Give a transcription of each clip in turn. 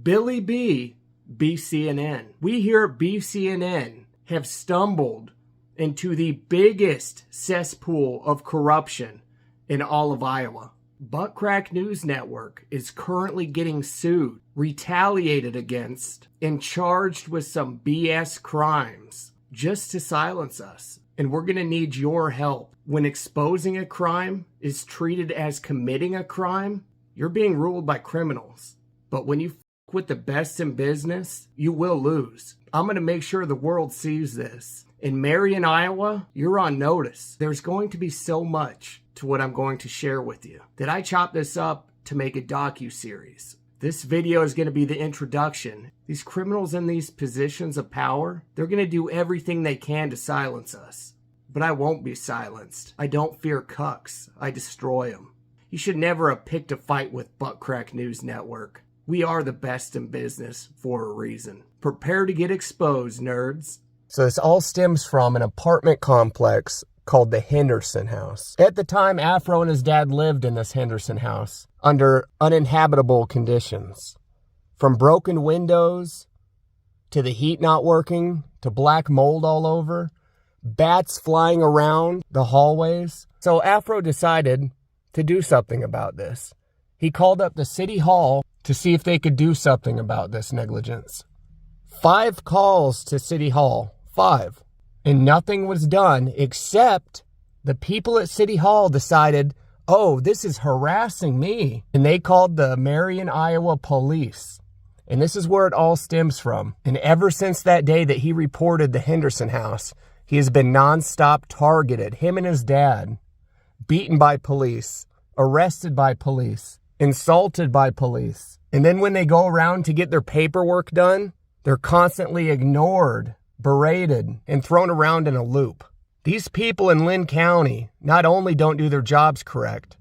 Billy B, BCNN. We here at BCNN have stumbled into the biggest cesspool of corruption in all of Iowa. Butt Crack News Network is currently getting sued, retaliated against, and charged with some BS crimes just to silence us. And we're going to need your help. When exposing a crime is treated as committing a crime, you're being ruled by criminals. But when you f with the best in business, you will lose. I'm going to make sure the world sees this. In Marion, Iowa, you're on notice. There's going to be so much to what I'm going to share with you that I chopped this up to make a docu-series. This video is going to be the introduction. These criminals in these positions of power, they're going to do everything they can to silence us. But I won't be silenced. I don't fear cucks. I destroy them. You should never have picked a fight with Butt Crack News Network. We are the best in business for a reason. Prepare to get exposed, nerds. So this all stems from an apartment complex called the Henderson House. At the time, Afro and his dad lived in this Henderson house under uninhabitable conditions. From broken windows, to the heat not working, to black mold all over, bats flying around the hallways. So Afro decided to do something about this. He called up the city hall to see if they could do something about this negligence. 5 calls to city hall, 5. And nothing was done except the people at City Hall decided, oh, this is harassing me. And they called the Marion, Iowa police. And this is where it all stems from. And ever since that day that he reported the Henderson house, he has been nonstop targeted. Him and his dad, beaten by police, arrested by police, insulted by police. And then when they go around to get their paperwork done, they're constantly ignored, berated, and thrown around in a loop. These people in Lynn County not only don't do their jobs correct,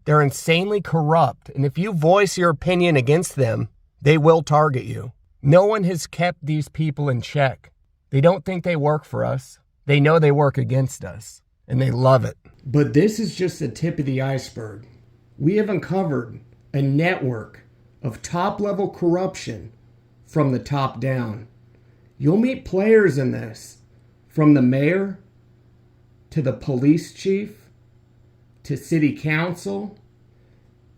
they're insanely corrupt. And if you voice your opinion against them, they will target you. No one has kept these people in check. They don't think they work for us. They know they work against us, and they love it. But this is just the tip of the iceberg. We have uncovered a network of top-level corruption from the top down. You'll meet players in this, from the mayor, to the police chief, to city council,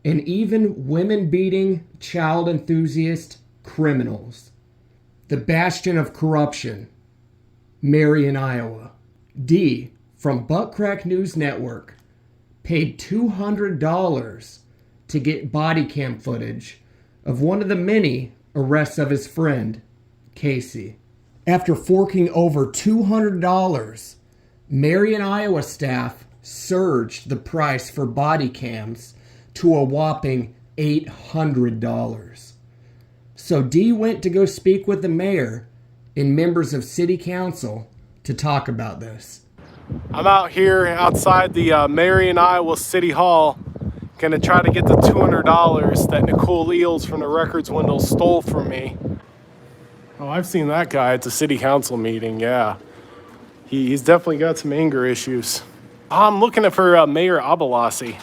and even women-beating, child enthusiast criminals. The bastion of corruption, Marion, Iowa. D, from Butt Crack News Network, paid $200 to get body cam footage of one of the many arrests of his friend, Casey. After forking over $200, Marion, Iowa staff surged the price for body cams to a whopping $800. So D went to go speak with the mayor and members of city council to talk about this. I'm out here outside the Marion, Iowa City Hall, gonna try to get the $200 that Nicole Eels from the records window stole from me. Oh, I've seen that guy at the city council meeting, yeah. He's definitely got some anger issues. I'm looking for Mayor AbouAssaly. Yeah,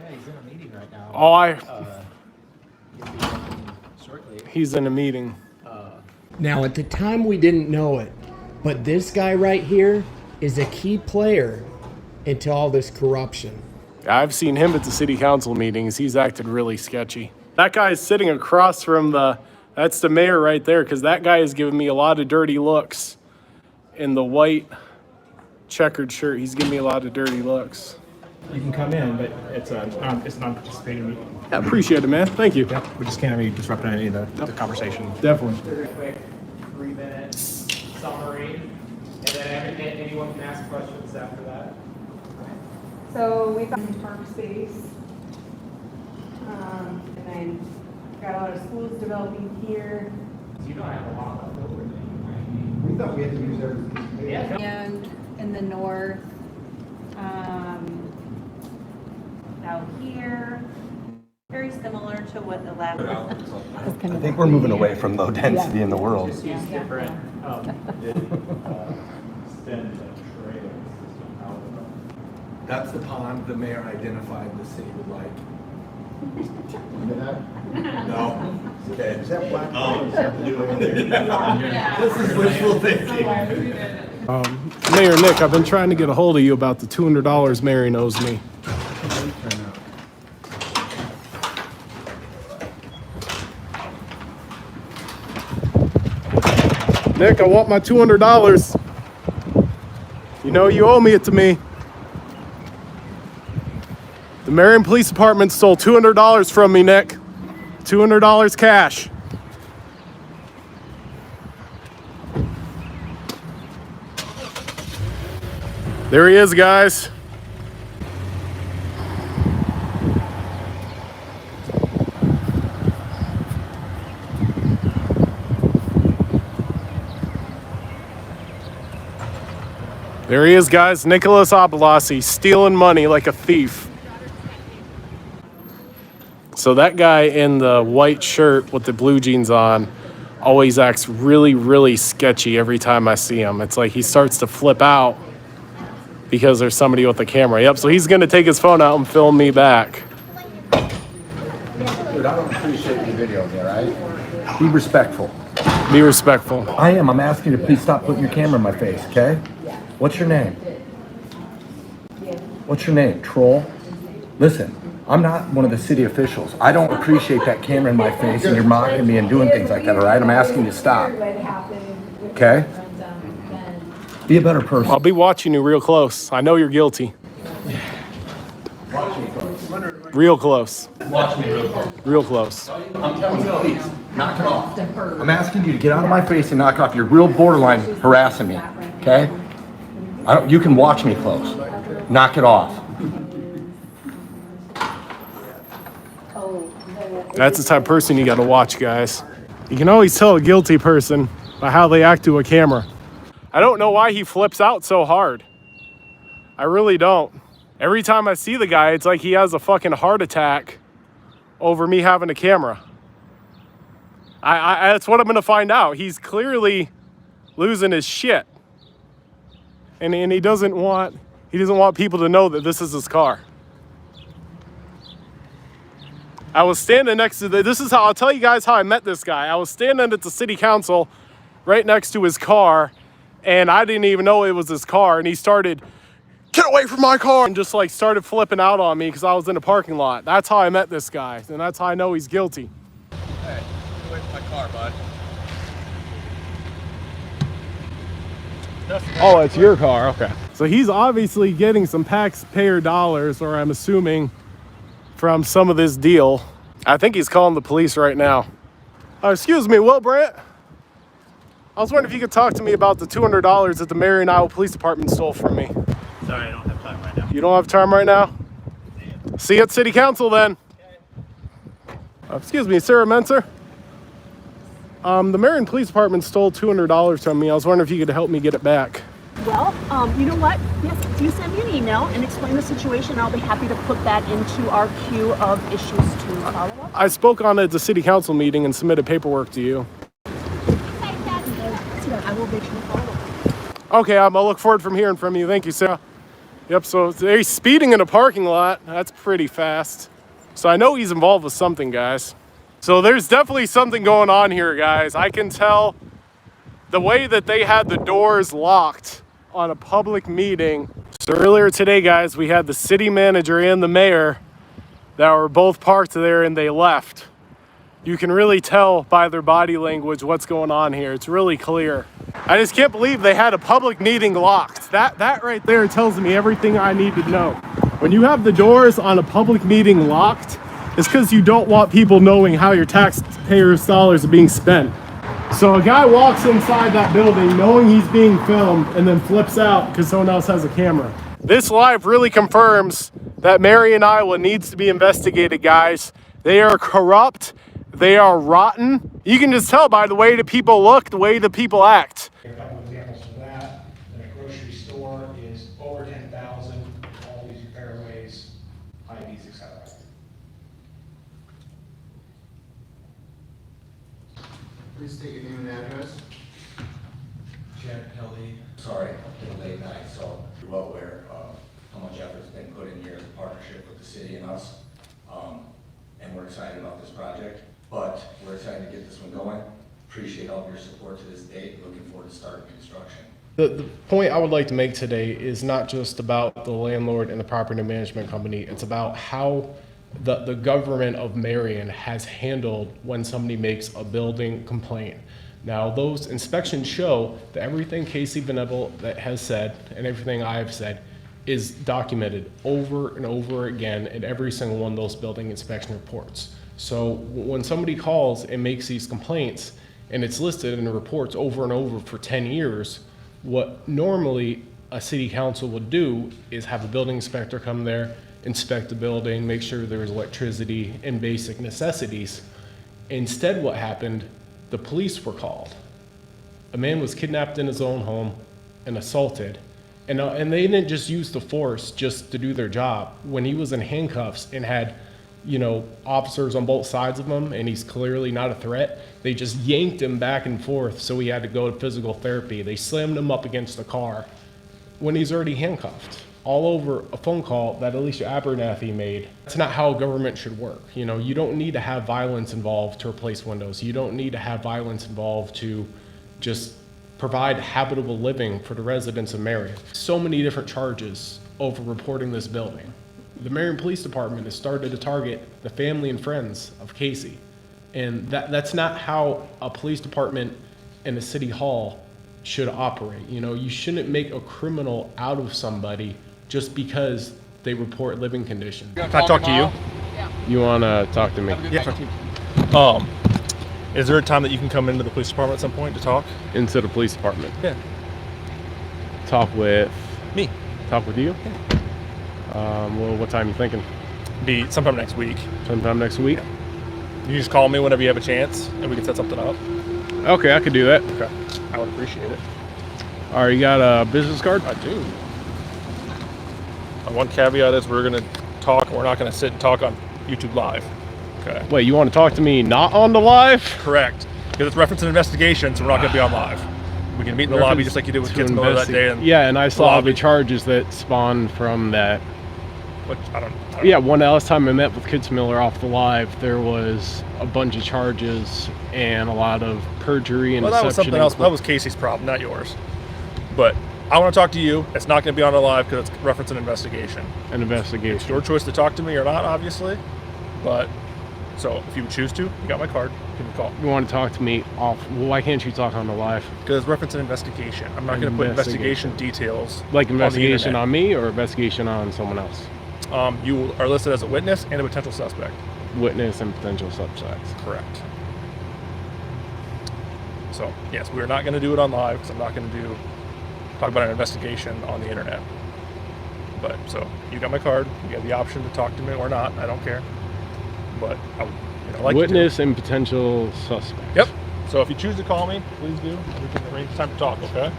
he's in a meeting right now. Oh, He'll be in shortly. he's in a meeting. Now, at the time, we didn't know it, but this guy right here is a key player into all this corruption. I've seen him at the city council meetings. He's acted really sketchy. That guy is sitting across from that's the mayor right there, because that guy is giving me a lot of dirty looks. In the white checkered shirt, he's giving me a lot of dirty looks. You can come in, but it's a non-participating meeting. I appreciate it, man. Thank you. Yep, we just can't be disrupting any of the conversation. Definitely. Very quick 3-minute summary, and then anyone can ask questions after that. So we've got some park space, and then got a lot of schools developing here. You don't have a lot left over there. We thought we had to use everything. Yeah. And in the north, out here, very similar to what the lab. I think we're moving away from low density in the world. Just use different. That's the pond the mayor identified the city would like. No. Okay. Is that black? This is wishful thinking. Mayor Nick, I've been trying to get a hold of you about the $200 Marion owes me. Nick, I want my $200. You know you owe it to me. The Marion Police Department stole $200 from me, Nick. $200 cash. There he is, guys. There he is, guys. AbouAssaly, stealing money like a thief. So that guy in the white shirt with the blue jeans on always acts really, really sketchy every time I see him. It's like he starts to flip out because there's somebody with a camera. Yep, so he's gonna take his phone out and film me back. Dude, I don't appreciate your video here, right? Be respectful. Be respectful. I am. I'm asking you to please stop putting your camera in my face, okay? What's your name? What's your name, troll? Listen, I'm not one of the city officials. I don't appreciate that camera in my face and you're mocking me and doing things like that, all right? I'm asking you to stop. Okay? Be a better person. I'll be watching you real close. I know you're guilty. Real close. Watch me real close. Real close. I'm telling you, please, knock it off. I'm asking you to get out of my face and knock it off. You're real borderline harassing me, okay? You can watch me close. Knock it off. That's the type of person you gotta watch, guys. You can always tell a guilty person by how they act to a camera. I don't know why he flips out so hard. I really don't. Every time I see the guy, it's like he has a fucking heart attack over me having a camera. That's what I'm gonna find out. He's clearly losing his shit. And he doesn't want people to know that this is his car. I was standing next to this is how I'll tell you guys how I met this guy. I was standing at the city council right next to his car, and I didn't even know it was his car, and he started, "Get away from my car," and just like started flipping out on me because I was in a parking lot. That's how I met this guy, and that's how I know he's guilty. Hey, get away from my car, bud. Oh, it's your car, okay. So he's obviously getting some taxpayer dollars, or I'm assuming from some of this deal. I think he's calling the police right now. Excuse me, Will Brandt? I was wondering if you could talk to me about the $200 that the Marion, Iowa Police Department stole from me. Sorry, I don't have time right now. You don't have time right now? See you at City Council then. Excuse me, Sarah Menser? The Marion Police Department stole $200 from me. I was wondering if you could help me get it back. Well, you know what? Yes, do send me an email and explain the situation. I'll be happy to put that into our queue of issues to follow up. I spoke on it at the City Council meeting and submitted paperwork to you. I will make sure to follow up. Okay, I'll look forward from hearing from you. Thank you, Sarah. Yep, so he's speeding in a parking lot. That's pretty fast. So I know he's involved with something, guys. So there's definitely something going on here, guys. I can tell the way that they had the doors locked on a public meeting. So earlier today, guys, we had the city manager and the mayor that were both parked there and they left. You can really tell by their body language what's going on here. It's really clear. I just can't believe they had a public meeting locked. That right there tells me everything I need to know. When you have the doors on a public meeting locked, it's because you don't want people knowing how your taxpayers' dollars are being spent. So a guy walks inside that building knowing he's being filmed and then flips out because someone else has a camera. This live really confirms that Marion, Iowa needs to be investigated, guys. They are corrupt. They are rotten. You can just tell by the way the people look, the way the people act. A couple of examples of that. The grocery store is over 10,000. All these airways, IDs, etc. Please state your name and address. Chad Pelley. Sorry, it's been a late night, so you're well aware of how much effort's been put in here in partnership with the city and us. we're excited about this project, but we're excited to get this one going. Appreciate all of your support to this date. Looking forward to starting construction. The point I would like to make today is not just about the landlord and the property management company. It's about how the government of Marion has handled when somebody makes a building complaint. Now, those inspections show that everything Casey Venable that has said and everything I have said is documented over and over again in every single one of those building inspection reports. So when somebody calls and makes these complaints and it's listed in the reports over and over for 10 years, what normally a city council would do is have a building inspector come there, inspect the building, make sure there's electricity and basic necessities. Instead, what happened, the police were called. A man was kidnapped in his own home and assaulted. And they didn't just use the force just to do their job. When he was in handcuffs and had, officers on both sides of him, and he's clearly not a threat, they just yanked him back and forth, so he had to go to physical therapy. They slammed him up against the car when he's already handcuffed, all over a phone call that Alicia Abernathy made. That's not how government should work. You don't need to have violence involved to replace windows. You don't need to have violence involved to just provide habitable living for the residents of Marion. So many different charges over reporting this building. The Marion Police Department has started to target the family and friends of Casey. And that's not how a police department and a city hall should operate. You shouldn't make a criminal out of somebody just because they report living conditions. Can I talk to you? Yeah. You want to talk to me? Yeah, talk to you. Is there a time that you can come into the police department at some point to talk? Into the police department? Yeah. Talk with? Me. Talk with you? Yeah. Well, what time are you thinking? Be sometime next week. Sometime next week? You just call me whenever you have a chance, and we can set something up. Okay, I could do that. Okay. I would appreciate it. All right, you got a business card? I do. One caveat is we're going to talk, and we're not going to sit and talk on YouTube Live. Okay. Wait, you want to talk to me not on the live? Correct. Because it's reference and investigation, so we're not going to be on live. We can meet in the lobby just like you did with Kids Miller that day. And I saw the charges that spawned from that. Which I don't yeah, last time I met with Kids Miller off the live, there was a bunch of charges and a lot of perjury and deception. That was something else. That was Casey's problem, not yours. But I want to talk to you. It's not going to be on the live because it's reference and investigation. An investigation. It's your choice to talk to me or not, obviously. But so if you choose to, you got my card. Give me a call. You want to talk to me off? Well, why can't you talk on the live? Because it's reference and investigation. I'm not going to put investigation details. Like investigation on me or investigation on someone else? You are listed as a witness and a potential suspect. Witness and potential suspects. Correct. So yes, we are not going to do it on live because I'm not going to talk about an investigation on the internet. But so you got my card. You have the option to talk to me or not. I don't care. But I would, like witness and potential suspect. Yep. So if you choose to call me, please do. We can arrange time to talk. Okay.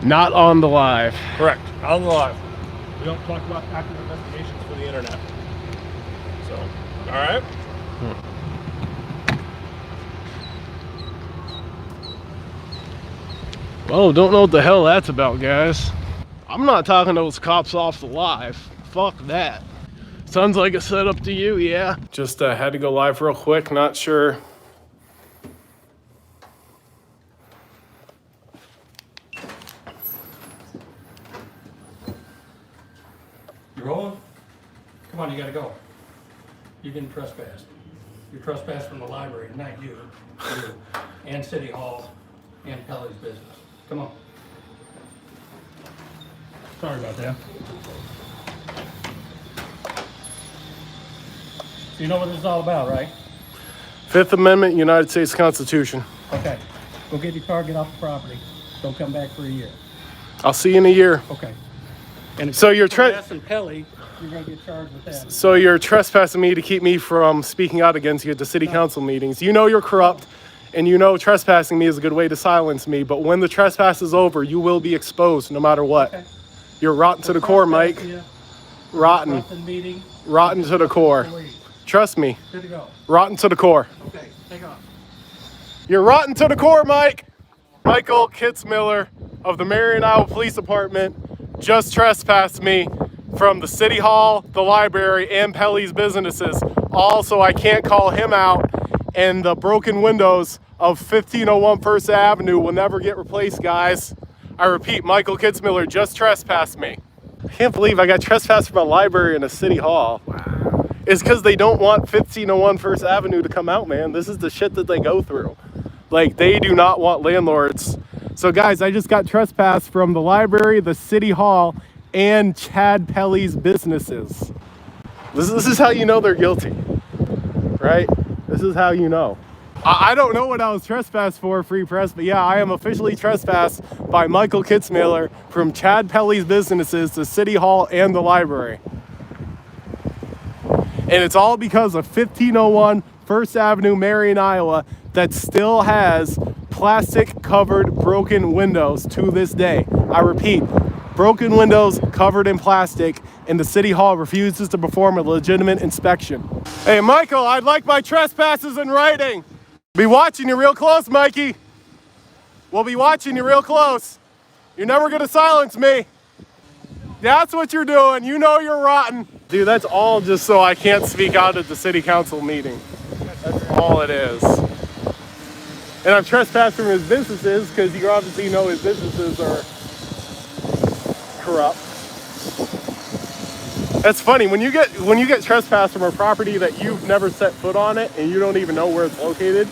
Not on the live. Correct. Not on the live. We don't talk about active investigations for the internet. So, all right. Well, don't know what the hell that's about, guys. I'm not talking to those cops off the live. Fuck that. Sounds like a setup to you, yeah? Just had to go live real quick. Not sure. You rolling? Come on, you gotta go. You've been trespassed. You're trespassed from the library, not you. You. And City Hall, and Pelley's business. Come on. Sorry about that. So you know what this is all about, right? Fifth Amendment, United States Constitution. Okay. Go get your car, get off the property. Don't come back for a year. I'll see you in a year. Okay. And if So you're trespassing Pelley, you're gonna get charged with that. So you're trespassing me to keep me from speaking out against you at the city council meetings. You know you're corrupt, and you know trespassing me is a good way to silence me, but when the trespass is over, you will be exposed no matter what. Okay. You're rotten to the core, Mike. Rotten. Nothing meeting. Rotten to the core. Trust me. Good to go. Rotten to the core. Okay, take off. You're rotten to the core, Mike. Michael Kitzmiller of the Marion, Iowa Police Department just trespassed me from the city hall, the library, and Pelley's businesses. Also, I can't call him out, and the broken windows of 1501 First Avenue will never get replaced, guys. I repeat, Michael Kitzmiller just trespassed me. I can't believe I got trespassed from a library and a city hall. Wow. It's because they don't want 1501 First Avenue to come out, man. This is the shit that they go through. Like, they do not want landlords. So guys, I just got trespassed from the library, the city hall, and Chad Pelley's businesses. This is how you know they're guilty, right? This is how you know. I don't know what I was trespassed for, Free Press, but yeah, I am officially trespassed by Michael Kitzmiller from Chad Pelley's businesses, the city hall, and the library. And it's all because of 1501 First Avenue, Marion, Iowa, that still has plastic covered broken windows to this day. I repeat, broken windows covered in plastic, and the city hall refuses to perform a legitimate inspection. Hey Michael, I'd like my trespasses in writing. Be watching you real close, Mikey. We'll be watching you real close. You're never gonna silence me. That's what you're doing. You know you're rotten. Dude, that's all just so I can't speak out at the city council meeting. That's all it is. And I'm trespassed from his businesses because you obviously know his businesses are corrupt. That's funny, when you get trespassed from a property that you've never set foot on it and you don't even know where it's located,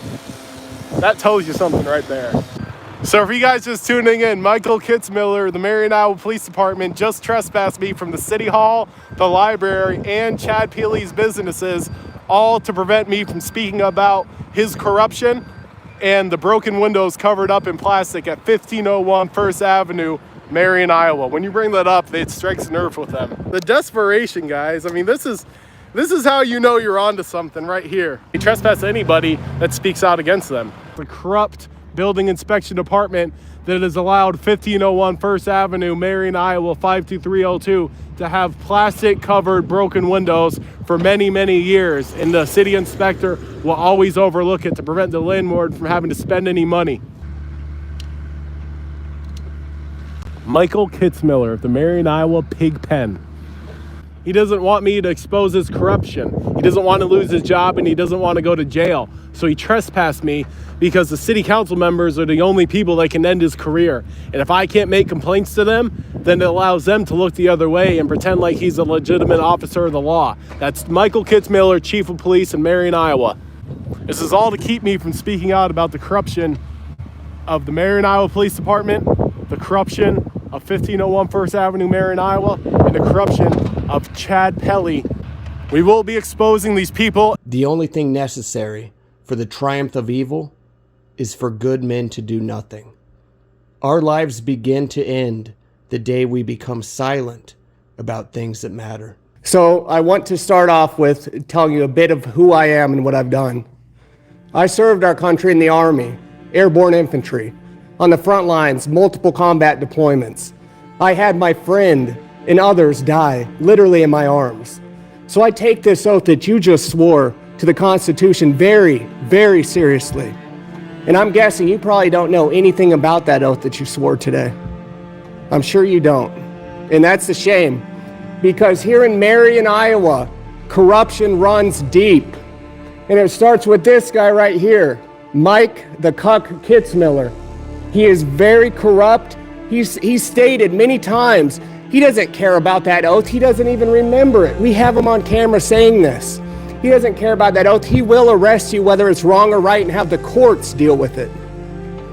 that tells you something right there. So for you guys just tuning in, Michael Kitzmiller, the Marion, Iowa Police Department just trespassed me from the city hall, the library, and Chad Pelley's businesses, all to prevent me from speaking about his corruption and the broken windows covered up in plastic at 1501 First Avenue, Marion, Iowa. When you bring that up, it strikes a nerve with them. The desperation, guys. I mean, this is how you know you're onto something right here. You trespass anybody that speaks out against them. The corrupt building inspection department that has allowed 1501 First Avenue, Marion, Iowa 52302 to have plastic covered broken windows for many, many years. And the city inspector will always overlook it to prevent the landlord from having to spend any money. Michael Kitzmiller of the Marion, Iowa Pig Pen. He doesn't want me to expose his corruption. He doesn't want to lose his job, and he doesn't want to go to jail. So he trespassed me because the city council members are the only people that can end his career. And if I can't make complaints to them, then it allows them to look the other way and pretend like he's a legitimate officer of the law. That's Michael Kitzmiller, Chief of Police in Marion, Iowa. This is all to keep me from speaking out about the corruption of the Marion, Iowa Police Department, the corruption of 1501 First Avenue, Marion, Iowa, and the corruption of Chad Pelley. We will be exposing these people. The only thing necessary for the triumph of evil is for good men to do nothing. Our lives begin to end the day we become silent about things that matter. So I want to start off with telling you a bit of who I am and what I've done. I served our country in the Army, airborne infantry, on the front lines, multiple combat deployments. I had my friend and others die literally in my arms. So I take this oath that you just swore to the Constitution very, very seriously. And I'm guessing you probably don't know anything about that oath that you swore today. I'm sure you don't. And that's a shame, because here in Marion, Iowa, corruption runs deep. And it starts with this guy right here, Mike the Cuck Kitzmiller. He is very corrupt. He's stated many times he doesn't care about that oath. He doesn't even remember it. We have him on camera saying this. He doesn't care about that oath. He will arrest you whether it's wrong or right and have the courts deal with it.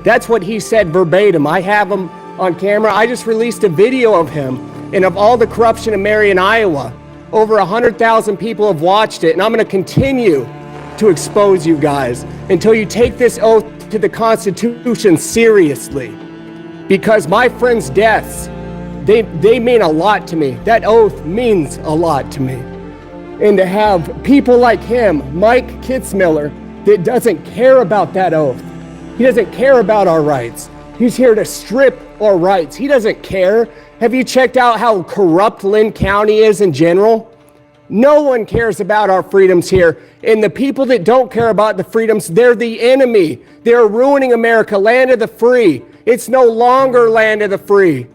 That's what he said verbatim. I have him on camera. I just released a video of him and of all the corruption in Marion, Iowa. Over 100,000 people have watched it, and I'm going to continue to expose you guys until you take this oath to the Constitution seriously. Because my friends' deaths, they mean a lot to me. That oath means a lot to me. And to have people like him, Mike Kitzmiller, that doesn't care about that oath. He doesn't care about our rights. He's here to strip our rights. He doesn't care. Have you checked out how corrupt Lynn County is in general? No one cares about our freedoms here. And the people that don't care about the freedoms, they're the enemy. They're ruining America, land of the free. It's no longer land of the free.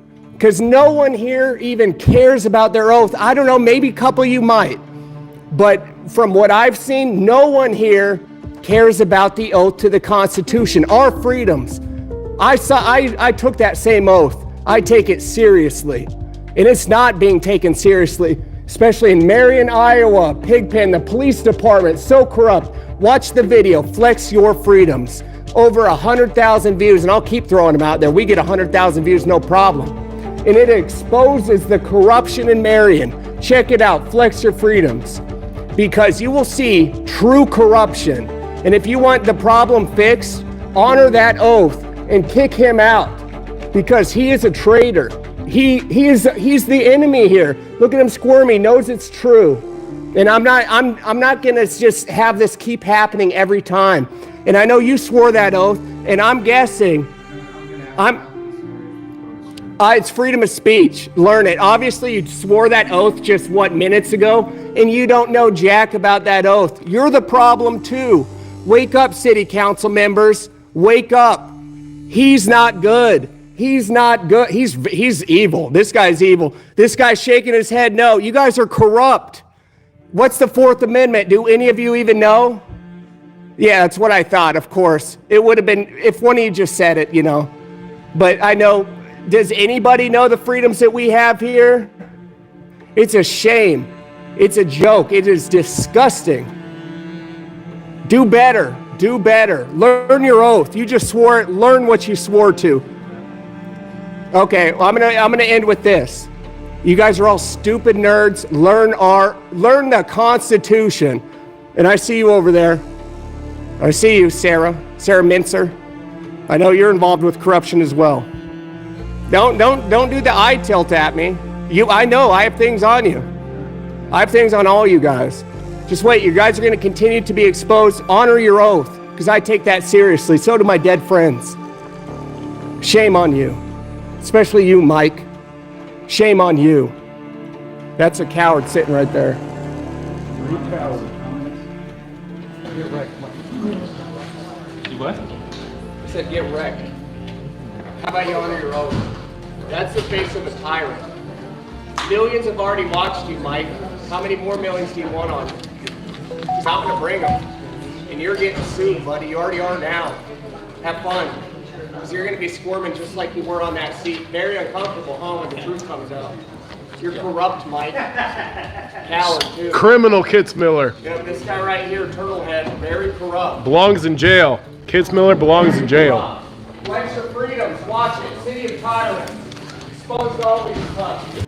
because no one here even cares about their oath. I don't know, maybe a couple of you might. But from what I've seen, no one here cares about the oath to the Constitution, our freedoms. I took that same oath. I take it seriously. And it's not being taken seriously, especially in Marion, Iowa, Pigpen, the police department, so corrupt. Watch the video, Flex Your Freedoms. Over 100,000 views, and I'll keep throwing them out there. We get 100,000 views, no problem. And it exposes the corruption in Marion. Check it out, Flex Your Freedoms. Because you will see true corruption. And if you want the problem fixed, honor that oath and kick him out. Because he is a traitor. He's the enemy here. Look at him squirmy, knows it's true. And I'm not gonna just have this keep happening every time. And I know you swore that oath, and I'm guessing, it's freedom of speech. Learn it. Obviously, you swore that oath just, minutes ago, and you don't know jack about that oath. You're the problem too. Wake up, city council members. Wake up. He's not good. He's not good. He's evil. This guy's evil. This guy's shaking his head no. You guys are corrupt. What's the Fourth Amendment? Do any of you even know? Yeah, that's what I thought, of course. It would have been, if one of you just said it, you know. But I know, does anybody know the freedoms that we have here? It's a shame. It's a joke. It is disgusting. Do better. Do better. Learn your oath. You just swore it. Learn what you swore to. Okay, well, I'm gonna end with this. You guys are all stupid nerds. Learn the Constitution. And I see you over there. I see you, Sarah Mincer. I know you're involved with corruption as well. Don't do the eye tilt at me. I know I have things on you. I have things on all you guys. Just wait, you guys are gonna continue to be exposed. Honor your oath, because I take that seriously. So do my dead friends. Shame on you. Especially you, Mike. Shame on you. That's a coward sitting right there. Get wrecked, Mike. You what? I said get wrecked. How about you honor your oath? That's the face of a tyrant. Millions have already watched you, Mike. How many more millions do you want on you? Because I'm going to bring them. And you're getting sued, buddy. You already are now. Have fun. Because you're going to be squirming just like you were on that seat. Very uncomfortable, huh, when the truth comes out. You're corrupt, Mike. Coward, too. Criminal Kitzmiller. Yeah, this guy right here, Turtlehead, very corrupt. Belongs in jail. Kitzmiller belongs in jail. Flex Your Freedoms. Watch it. City of Tyrants. Exposed all these cucks.